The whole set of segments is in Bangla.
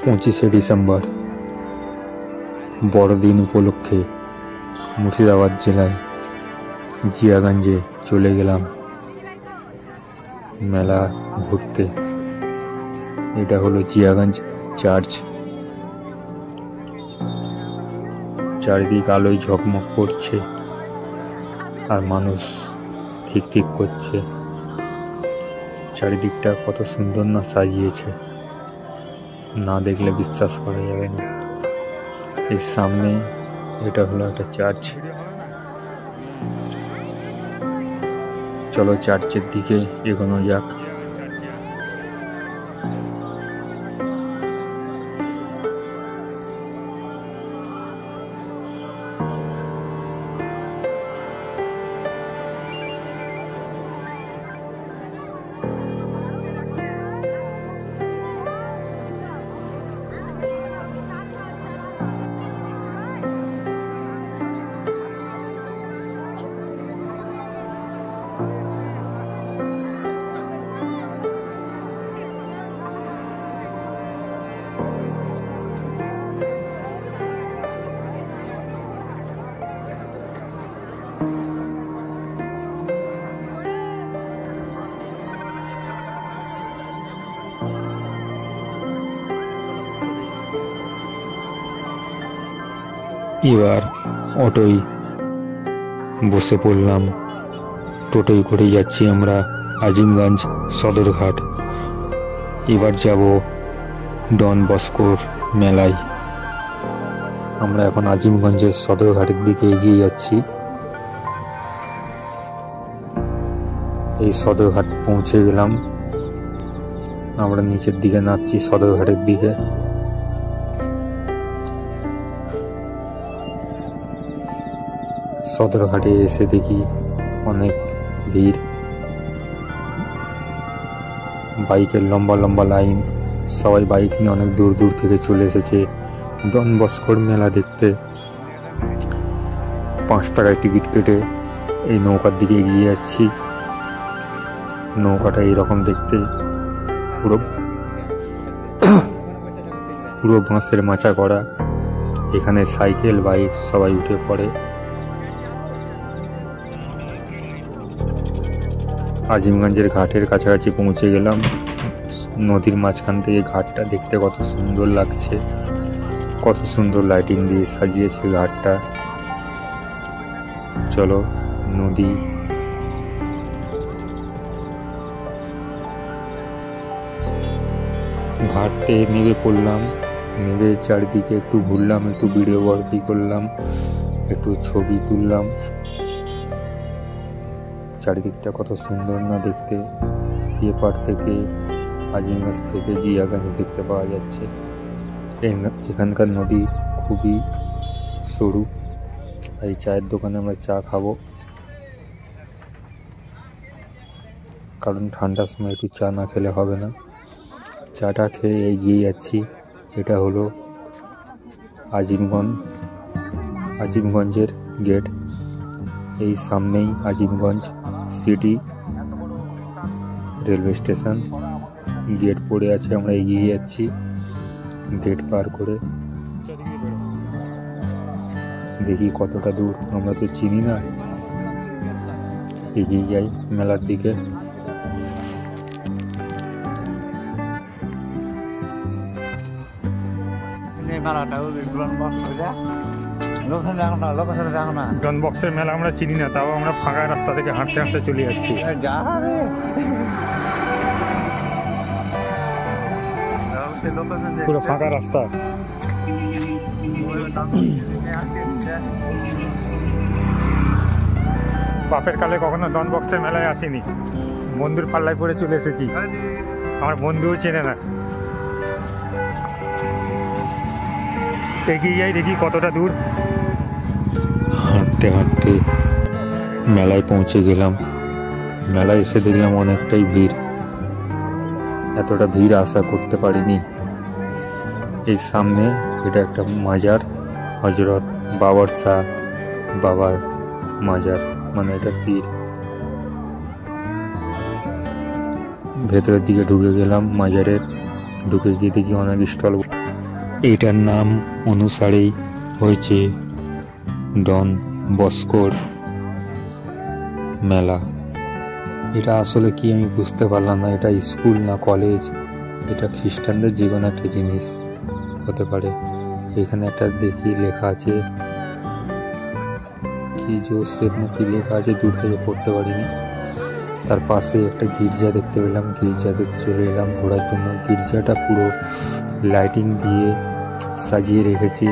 25শে ডিসেম্বর বড়দিন উপলক্ষে মুর্শিদাবাদ জেলায় জিয়াগঞ্জে চলে গেলাম মেলা ঘুরতে। এটা হলো জিয়াগঞ্জ চার্চ। চারিদিক আলোয় ঝকমক করছে আর মানুষ ঠিক ঠিক করছে। চারিদিকটা কত সুন্দর না সাজিয়েছে, না দেখলে বিশ্বাস করা যাবে না। এর সামনে এটা হলো একটা চার্চ। চলো চার্চের দিকে এগোনো যাক। এবার অটোয় বসে পড়লাম। টোটোয় করে যাচ্ছি আমরা আজিমগঞ্জ সদরঘাট। এবার যাব ডন বস্কোর মেলায়। আমরা এখন আজিমগঞ্জের সদরঘাটের দিকে এগিয়ে যাচ্ছি। এই সদরঘাট পৌঁছে গেলাম। আমরা নিচের দিকে নামছি সদরঘাটের দিকে। সদরঘাটে এসে দেখি অনেক ভিড়, বাইকের লম্বা লম্বা লাইন। সবাই বাইক নিয়ে অনেক দূর দূর থেকে চলে এসেছে ডন বস্কোর মেলা দেখতে। 5 টাকায় টিকিট কেটে এই নৌকার দিকে এগিয়ে যাচ্ছি। নৌকাটা এইরকম দেখতে, পুরো বাঁশের মাচা করা। এখানে সাইকেল বাইক সবাই উঠে পড়ে। আজিমগঞ্জের ঘাটের কাছাকাছি পৌঁছে গেলাম। নদীর মাঝখান থেকে ঘাটটা দেখতে কত সুন্দর লাগছে, কত সুন্দর লাইটিং দিয়ে সাজিয়েছে ঘাটটা। চলো নদী ঘাটে নেমে পড়লাম। নেমে চারিদিকে একটু ঘুরলাম, একটু ভিডিওগ্রাফি করলাম, একটু ছবি তুললাম। চারিদিকটা কত সুন্দর না দেখতে। এপার থেকে আজিমগঞ্জ থেকে জিয়াগঞ্জ দেখতে পাওয়া যাচ্ছে। এখানকার নদী খুবই সরু। এই চায়ের দোকানে আমরা চা খাবো, কারণ ঠান্ডার সময় একটু চা না খেলে হবে না। চাটা খেয়ে এগিয়ে যাচ্ছি। এটা হলো আজিমগঞ্জের গেট। এই সামনেই Azimganj city railway station. Gate পড়ে আছে, আমরা এগিয়ে যাচ্ছি গেট পার করে। দেখি কতটা দূর, আমরা তো চিনি না। এগিয়ে যাই মেলার দিকে। ডন বক্সের মেলা আমরা চিনি না, তাও আমরা ফাঁকা রাস্তা থেকে হাঁটতে হাঁটতে চলে যাচ্ছি। পুরো ফাঁকা রাস্তা। বাপের কালে কখনো ডন বক্সের মেলায় আসিনি, বন্ধুর পাল্লায় পরে চলে এসেছি। আমার বন্ধুও চেনে না। এগিয়ে যাই, দেখি কতটা দূর। হাঁটতে হাঁটতে মেলায় পৌঁছে গেলাম। মেলায় এসে দেখলাম অনেকটাই ভিড়। এতটা ভিড় আশা করতে পারিনি। এই সামনে এটা একটা মাজার, হজরত বাবার শাহ বাবার মাজার, মানে এটা পীর। ভেতরের দিকে ঢুকে গেলাম মাজারের। ঢুকে গিয়ে দেখি অনেক স্টল। এইটার নাম অনুসারেই হয়েছে ডন বস্কোর মেলা। এটা আসলে কি আমি বুঝতে পারলাম না, এটা স্কুল না কলেজ, এটা খ্রিস্টানদের যে কোনো একটা জিনিস হতে পারে। এখানে একটা দেখি লেখা আছে কি জোসেফ না কি লেখা আছে, দূর থেকে পড়তে পারিনি। তার পাশে একটা গির্জা দেখতে পেলাম, গির্জাতে চলে এলাম ঘোরার জন্য। গির্জাটা পুরো লাইটিং দিয়ে সাজিয়ে রেখেছি,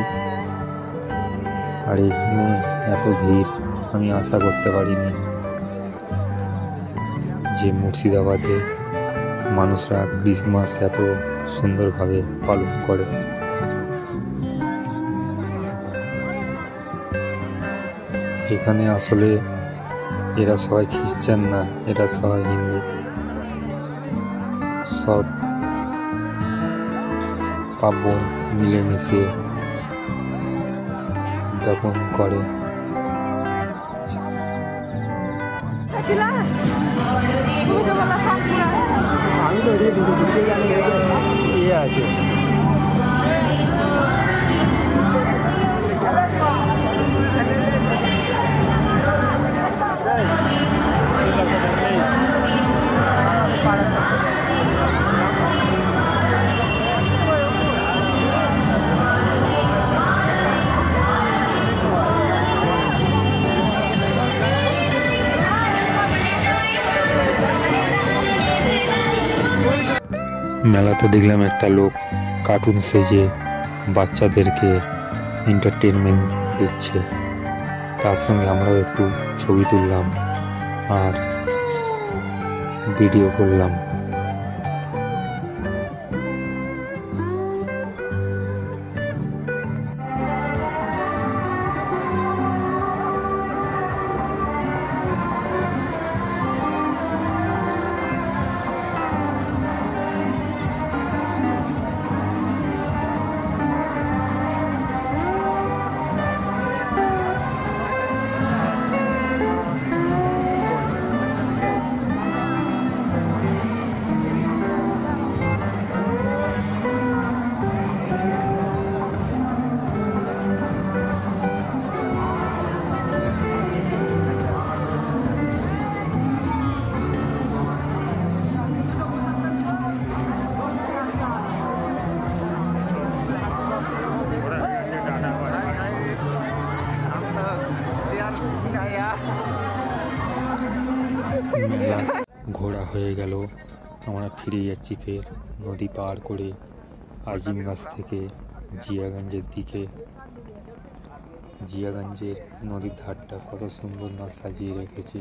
আর এখানে এত ভিড় আমি আশা করতে পারিনি যে মুর্শিদাবাদে মানুষরা ক্রিসমাস এত সুন্দরভাবে পালন করে। এখানে আসলে এরা সবাই খ্রিস্টান না, এরা সবাই হিন্দু। সব পার্বণ মিলেমিশে উদযাপন করে। আমি তো ইয়ে আছে মেলাতে দেখলাম একটা লোক কার্টুন সেজে বাচ্চাদেরকে এন্টারটেনমেন্ট দিচ্ছে। তার সঙ্গে আমরাও একটু ছবি তুললাম আর ভিডিও করলাম। মেলা ঘোরা হয়ে গেল, আমরা ফিরে যাচ্ছি ফের নদী পার করে আজিমগঞ্জ থেকে জিয়াগঞ্জের দিকে। জিয়াগঞ্জের নদীর ধারটা কত সুন্দর না সাজিয়ে রেখেছে।